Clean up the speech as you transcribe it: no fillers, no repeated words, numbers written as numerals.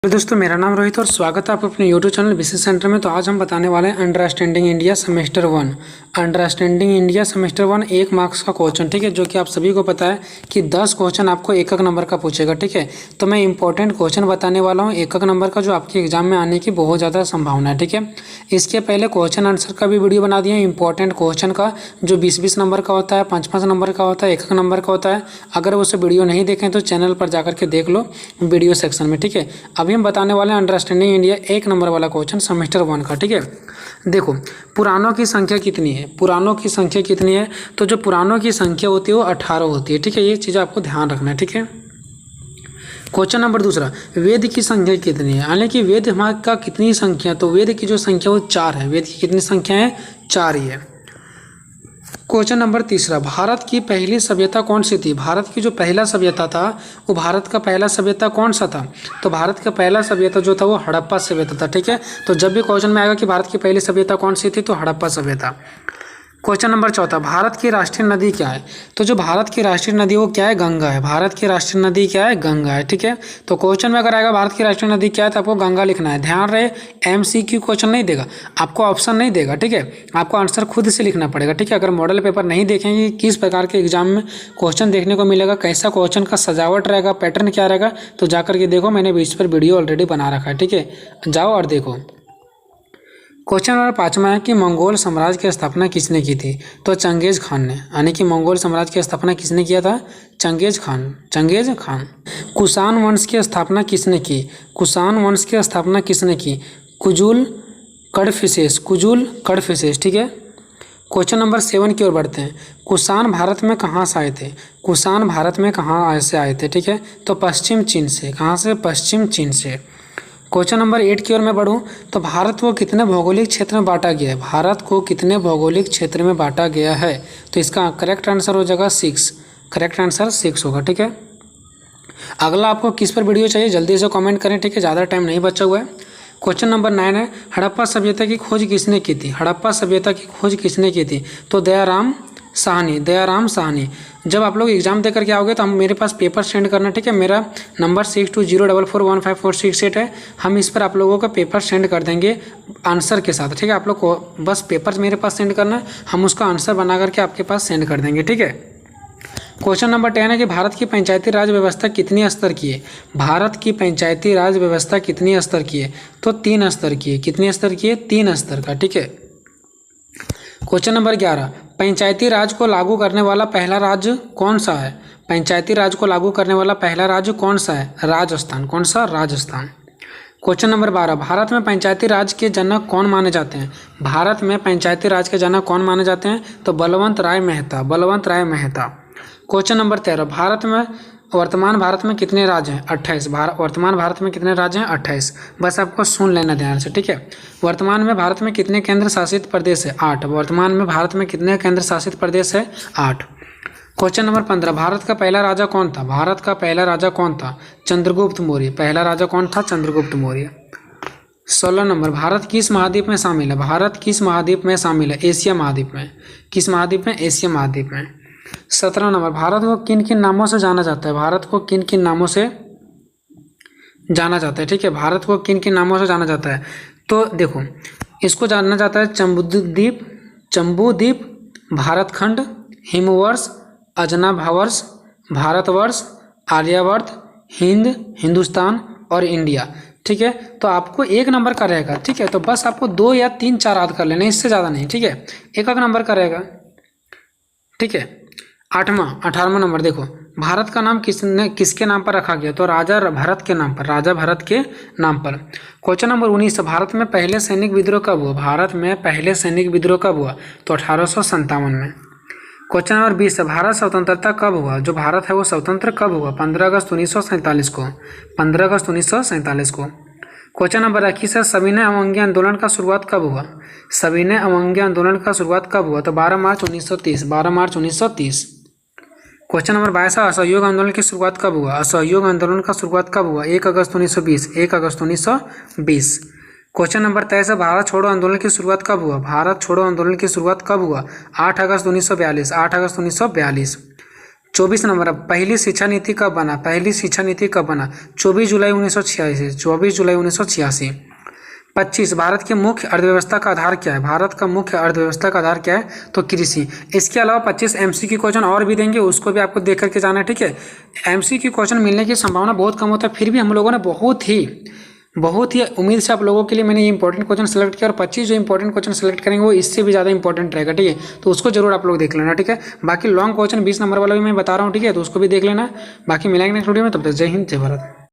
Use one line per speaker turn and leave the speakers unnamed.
Hello दोस्तों, मेरा नाम रोहित और स्वागत है आपको अपने यूट्यूब चैनल बिजनेस सेंटर में। तो आज हम बताने वाले हैं understanding India semester 1। Understanding India semester 1 1 marks का क्वेश्चन, ठीक है, जो कि आप सभी को पता है कि 10 क्वेश्चन आपको एक एक नंबर का पूछेगा, ठीक है। तो मैं इंपॉर्टेंट क्वेश्चन बताने वाला हूँ एक एक नंबर का, जो आपके एग्जाम में आने की बहुत ज़्यादा संभावना है, ठीक है। इसके पहले क्वेश्चन आंसर का भी वीडियो बना दिया इंपॉर्टेंट क्वेश्चन का, जो 20-20 नंबर का होता है, 5-5 नंबर का होता है, एक नंबर का होता है। अगर उसे वीडियो नहीं देखें तो चैनल पर जाकर के देख लो वीडियो सेक्शन में, ठीक है। अभी हम बताने वाले हैं अंडरस्टैंडिंग इंडिया 1 नंबर वाला क्वेश्चन सेमेस्टर 1 का, ठीक है। देखो, पुराणों की संख्या कितनी है, पुराणों की संख्या कितनी है। तो जो पुराणों की संख्या होती है वो 18 होती है, ठीक है। ये चीज़ आपको ध्यान रखना है, ठीक है। क्वेश्चन नंबर दूसरा, वेद की संख्या कितनी है, यानी कि वेद हमारे का कितनी संख्या। तो वेद की जो संख्या वो 4 है। वेद की कितनी संख्या है, 4 ही है। क्वेश्चन नंबर तीसरा, भारत की पहली सभ्यता कौन सी थी। भारत की जो पहला सभ्यता था वो भारत का पहला सभ्यता कौन सा था। तो भारत का पहला सभ्यता जो था वो हड़प्पा सभ्यता था, ठीक है। तो जब भी क्वेश्चन में आएगा कि भारत की पहली सभ्यता कौन सी थी, तो हड़प्पा सभ्यता। क्वेश्चन नंबर चौथा, भारत की राष्ट्रीय नदी क्या है। तो जो भारत की राष्ट्रीय नदी वो क्या है, गंगा है। भारत की राष्ट्रीय नदी क्या है, गंगा है, ठीक है। तो क्वेश्चन में अगर आएगा भारत की राष्ट्रीय नदी क्या है, तो आपको गंगा लिखना है। ध्यान रहे, MCQ क्वेश्चन नहीं देगा, आपको ऑप्शन नहीं देगा, ठीक है। आपको आंसर खुद से लिखना पड़ेगा, ठीक है। अगर मॉडल पेपर नहीं देखेंगे किस प्रकार के एग्जाम में क्वेश्चन देखने को मिलेगा, कैसा क्वेश्चन का सजावट रहेगा, पैटर्न क्या रहेगा, तो जाकर के देखो, मैंने इस पर वीडियो ऑलरेडी बना रखा है, ठीक है। जाओ और देखो। क्वेश्चन नंबर 5 है कि मंगोल साम्राज्य की स्थापना किसने की थी। तो चंगेज खान ने, यानी कि मंगोल साम्राज्य की स्थापना किसने किया था, चंगेज खान। कुषाण वंश की स्थापना किसने की। कुषाण वंश की स्थापना किसने की, कुजुल कडफिसेस, ठीक है। क्वेश्चन नंबर 7 की ओर बढ़ते हैं। कुषाण भारत में कहाँ से आए थे। कुषाण भारत में कहाँ से आए थे, ठीक है। तो पश्चिम चीन से। कहाँ से, पश्चिम चीन से। क्वेश्चन नंबर 8 की ओर मैं बढ़ूँ तो भारत को कितने भौगोलिक क्षेत्र में बांटा गया है। भारत को कितने भौगोलिक क्षेत्र में बांटा गया है। तो इसका करेक्ट आंसर हो जाएगा 6। करेक्ट आंसर 6 होगा, ठीक है। अगला आपको किस पर वीडियो चाहिए जल्दी से कमेंट करें, ठीक है, ज़्यादा टाइम नहीं बचा हुआ है। क्वेश्चन नंबर 9 है, हड़प्पा सभ्यता की खोज किसने की थी। हड़प्पा सभ्यता की खोज किसने की थी। तो दयाराम साहनी। जब आप लोग एग्जाम दे करके आओगे तो हम मेरे पास पेपर सेंड करना, ठीक है। मेरा नंबर 6204415468 है। हम इस पर आप लोगों का पेपर सेंड कर देंगे आंसर के साथ, ठीक है। आप लोग को बस पेपर मेरे पास सेंड करना है, हम उसका आंसर बना करके आपके पास सेंड कर देंगे, ठीक है। क्वेश्चन नंबर 10 है कि भारत की पंचायती राज व्यवस्था कितनी स्तर की है। भारत की पंचायती राज व्यवस्था कितनी स्तर की है। तो 3 स्तर की है। कितने स्तर की है, 3 स्तर का, ठीक है। क्वेश्चन नंबर 11, पंचायती राज को लागू करने वाला पहला राज्य कौन सा है। पंचायती राज को लागू करने वाला पहला राज्य कौन सा है, राजस्थान। कौन सा, राजस्थान। क्वेश्चन नंबर 12, भारत में पंचायती राज के जनक कौन माने जाते हैं। भारत में पंचायती राज के जनक कौन माने जाते हैं। तो बलवंत राय मेहता। क्वेश्चन नंबर 13, वर्तमान भारत में कितने राज्य हैं, 28। वर्तमान भारत में कितने राज्य हैं, 28। बस आपको सुन लेना ध्यान से, ठीक है। वर्तमान में भारत में कितने केंद्र शासित प्रदेश है, 8। वर्तमान में भारत में कितने केंद्र शासित प्रदेश है, 8। क्वेश्चन नंबर 15, भारत का पहला राजा कौन था। भारत का पहला राजा कौन था, चंद्रगुप्त मौर्य। पहला राजा कौन था, चंद्रगुप्त मौर्य। 16 नंबर, भारत किस महाद्वीप में शामिल है। भारत किस महाद्वीप में शामिल है, एशिया महाद्वीप में। किस महाद्वीप में, एशिया महाद्वीप में। 17 नंबर, भारत को किन किन नामों से जाना जाता है। भारत को किन किन नामों से जाना जाता है, ठीक है। भारत को किन किन नामों से जाना जाता है। तो देखो, इसको जाना जाता है जम्बूद्वीप, भारतखंड, हिमवर्ष, अजनाभावर्ष, भारतवर्ष, आर्यावर्त, हिंदुस्तान और इंडिया, ठीक है। तो आपको 1 नंबर का रहेगा, ठीक है। तो बस आपको 2 या 3 4 याद कर लेना, इससे ज़्यादा नहीं, ठीक है। एक नंबर का रहेगा, ठीक है। 18वां नंबर, देखो, भारत का नाम किसके नाम पर रखा गया। तो राजा भरत के नाम पर। क्वेश्चन नंबर 19, भारत में पहले सैनिक विद्रोह कब हुआ। भारत में पहले सैनिक विद्रोह कब हुआ। तो 1857 में। क्वेश्चन नंबर 20, भारत स्वतंत्रता कब हुआ। जो भारत है वो स्वतंत्र कब हुआ, 15 अगस्त 1947 को। 15 अगस्त 1947 को। क्वेश्चन नंबर 21 है, सविनय अवज्ञा आंदोलन का शुरुआत कब हुआ। सविनय अवज्ञा आंदोलन का शुरुआत कब हुआ। तो 12 मार्च 1930। क्वेश्चन नंबर 22 है, असहयोग आंदोलन की शुरुआत कब हुआ। असहयोग आंदोलन का शुरुआत कब हुआ, 1 अगस्त 1920। क्वेश्चन नंबर 23 है, भारत छोड़ो आंदोलन की शुरुआत कब हुआ। भारत छोड़ो आंदोलन की शुरुआत कब हुआ, 8 अगस्त 1942। 24 नंबर, पहली शिक्षा नीति कब बना? पहली शिक्षा नीति कब बना? 24 जुलाई 1986, 24 जुलाई 1986। 25, भारत की मुख्य अर्थव्यवस्था का आधार क्या है? भारत का मुख्य अर्थव्यवस्था का आधार क्या है? तो कृषि। इसके अलावा 25 MCQ क्वेश्चन और भी देंगे, उसको भी आपको देख करके जाना है, ठीक है। MCQ क्वेश्चन मिलने की संभावना बहुत कम होता है, फिर भी हम लोगों ने बहुत ही उम्मीद से आप लोगों के लिए मैंने ये इंपॉर्टेंट क्वेश्चन सेलेक्ट किया, और 25 जो इंपॉर्टेंट क्वेश्चन सेलेक्ट करेंगे वो इससे भी ज़्यादा इंपॉर्टेंट रहेगा, ठीक है। तो उसको जरूर आप लोग देख लेना, ठीक है। बाकी लॉन्ग क्वेश्चन 20 नंबर वाला भी मैं बता रहा हूँ, ठीक है, तो उसको भी देख लेना। बाकी मिलेंगे नेक्स्ट वीडियो में, तब तक जय हिंद जय भारत।